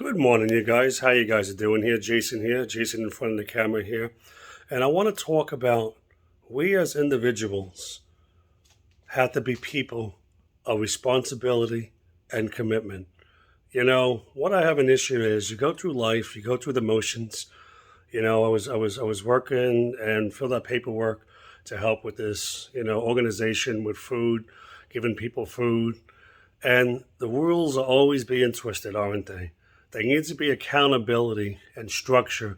Good morning, you guys. How you guys are doing here? Jason here, Jason in front of the camera here. And I want to talk about we as individuals have to be people of responsibility and commitment. What I have an issue is you go through life, you go through the motions. I was working and filled out paperwork to help with this, organization with food, giving people food. And the rules are always being twisted, aren't they? There needs to be accountability and structure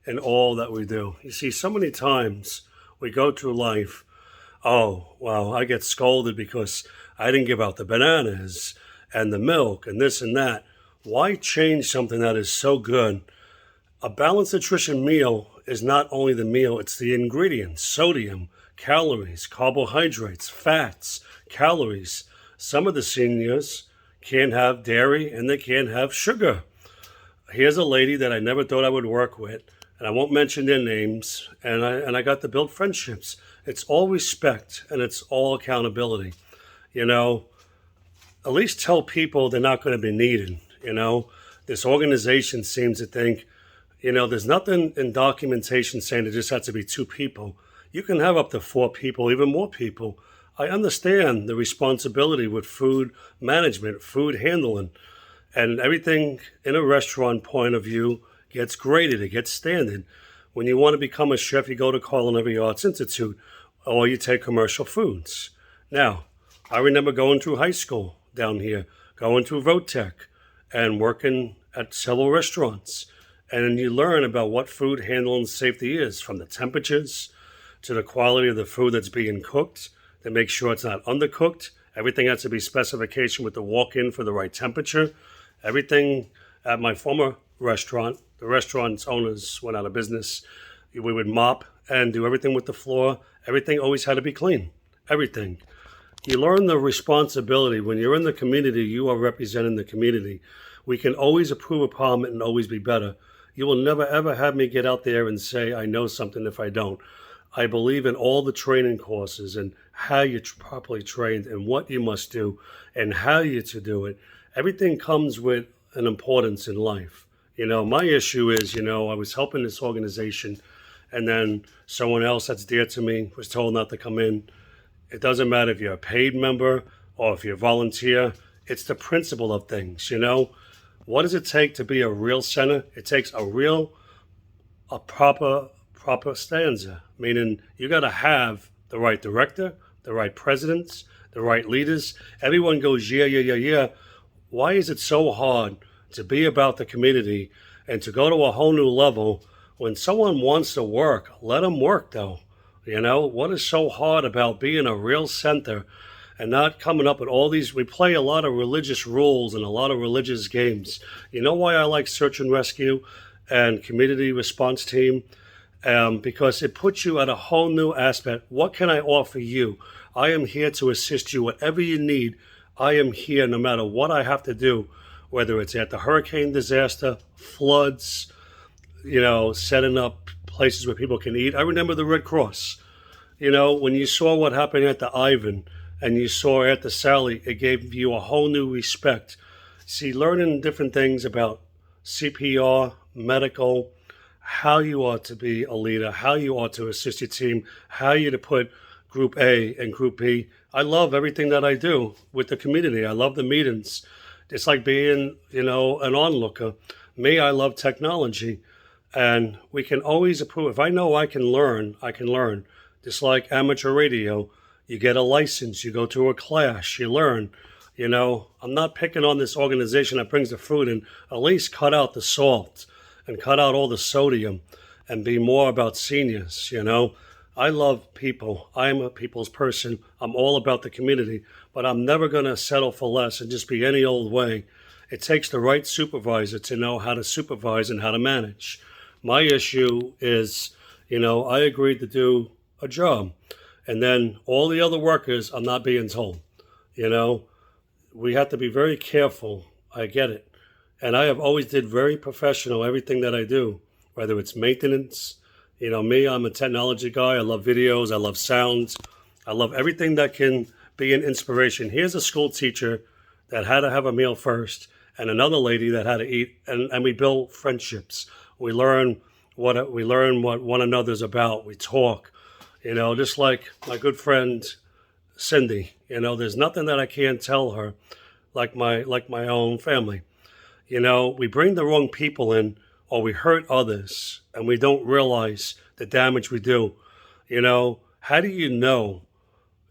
in all that we do. You see, so many times we go through life, oh, well, I get scolded because I didn't give out the bananas and the milk and this and that. Why change something that is so good? A balanced nutrition meal is not only the meal, it's the ingredients, sodium, calories, carbohydrates, fats, calories. Some of the seniors can't have dairy and they can't have sugar. Here's a lady that I never thought I would work with, and I won't mention their names, and I got to build friendships. It's all respect and it's all accountability. At least tell people they're not going to be needed. This organization seems to think, there's nothing in documentation saying it just has to be two people. You can have up to four people, even more people. I understand the responsibility with food management, food handling, and everything in a restaurant point of view gets graded, it gets standard. When you want to become a chef, you go to Culinary Arts Institute or you take commercial foods. Now, I remember going through high school down here, going through Votech and working at several restaurants. And you learn about what food handling safety is, from the temperatures to the quality of the food that's being cooked, to make sure it's not undercooked. Everything has to be specification with the walk-in for the right temperature. Everything at my former restaurant, the restaurant's owners went out of business. We would mop and do everything with the floor. Everything always had to be clean. Everything. You learn the responsibility. When you're in the community, you are representing the community. We can always improve upon it and always be better. You will never, ever have me get out there and say, I know something if I don't. I believe in all the training courses and how you're properly trained and what you must do and how you to do it. Everything comes with an importance in life. My issue is, I was helping this organization and then someone else that's dear to me was told not to come in. It doesn't matter if you're a paid member or if you're a volunteer. It's the principle of things, What does it take to be a real center? It takes a proper stanza, meaning you got to have the right director, the right presidents, the right leaders. Everyone goes, yeah, yeah, yeah, yeah. Why is it so hard to be about the community and to go to a whole new level? When someone wants to work, let them work though. What is so hard about being a real center and not coming up with all these? We play a lot of religious rules and a lot of religious games. You know why I like search and rescue and community response team? Because it puts you at a whole new aspect. What can I offer you? I am here to assist you. Whatever you need, I am here no matter what I have to do, whether it's at the hurricane disaster, floods, setting up places where people can eat. I remember the Red Cross. When you saw what happened at the Ivan and you saw at the Sally, it gave you a whole new respect. See, learning different things about CPR, medical, how you ought to be a leader, how you ought to assist your team, how you to put Group A and Group B. I love everything that I do with the community. I love the meetings. It's like being, an onlooker. Me, I love technology. And we can always improve. If I know I can learn, I can learn. Just like amateur radio, you get a license, you go to a class, you learn. I'm not picking on this organization that brings the food in. At least cut out the salt and cut out all the sodium and be more about seniors, I love people. I'm a people's person. I'm all about the community, but I'm never going to settle for less and just be any old way. It takes the right supervisor to know how to supervise and how to manage. My issue is, I agreed to do a job, and then all the other workers, I'm not being told. We have to be very careful. I get it. And I have always did very professional everything that I do, whether it's maintenance. Me, I'm a technology guy. I love videos. I love sounds. I love everything that can be an inspiration. Here's a school teacher that had to have a meal first and another lady that had to eat, and we build friendships. We learn what one another's about. We talk, just like my good friend Cindy. There's nothing that I can't tell her, like my own family. We bring the wrong people in, or we hurt others, and we don't realize the damage we do. How do you know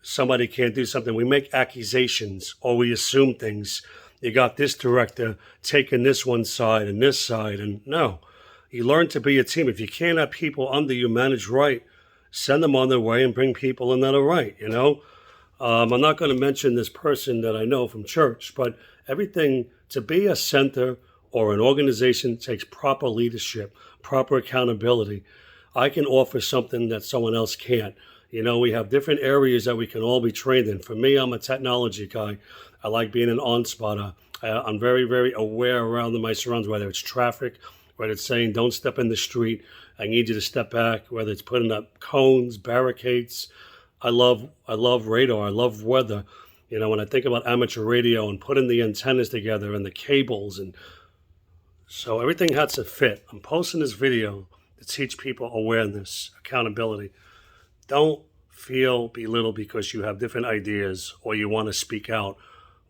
somebody can't do something? We make accusations, or we assume things. You got this director taking this one side and this side, and no. You learn to be a team. If you can't have people under you managed right, send them on their way and bring people in that are right. I'm not going to mention this person that I know from church, but everything to be a center or an organization takes proper leadership, proper accountability. I can offer something that someone else can't. We have different areas that we can all be trained in. For me, I'm a technology guy. I like being an on-spotter. I'm very, very aware around my surroundings, whether it's traffic, whether it's saying don't step in the street, I need you to step back, whether it's putting up cones, barricades. I love radar. I love weather. When I think about amateur radio and putting the antennas together and the cables, and so everything has to fit. I'm posting this video to teach people awareness, accountability. Don't feel belittled because you have different ideas, or you want to speak out,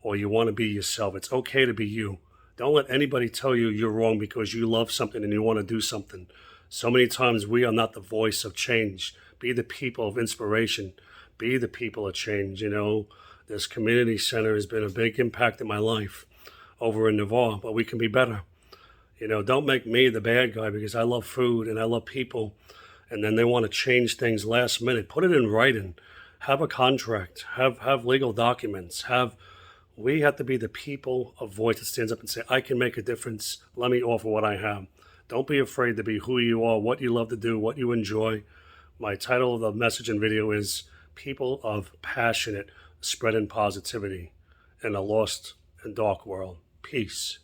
or you want to be yourself. It's okay to be you. Don't let anybody tell you you're wrong because you love something and you want to do something. So many times we are not the voice of change. Be the people of inspiration. Be the people of change. This community center has been a big impact in my life over in Navarre, but we can be better. Don't make me the bad guy because I love food and I love people, and then they want to change things last minute. Put it in writing. Have a contract. Have legal documents. We have to be the people of voice that stands up and say, I can make a difference. Let me offer what I have. Don't be afraid to be who you are, what you love to do, what you enjoy. My title of the message and video is People of Passionate Spreading Positivity in a Lost and Dark World. Peace.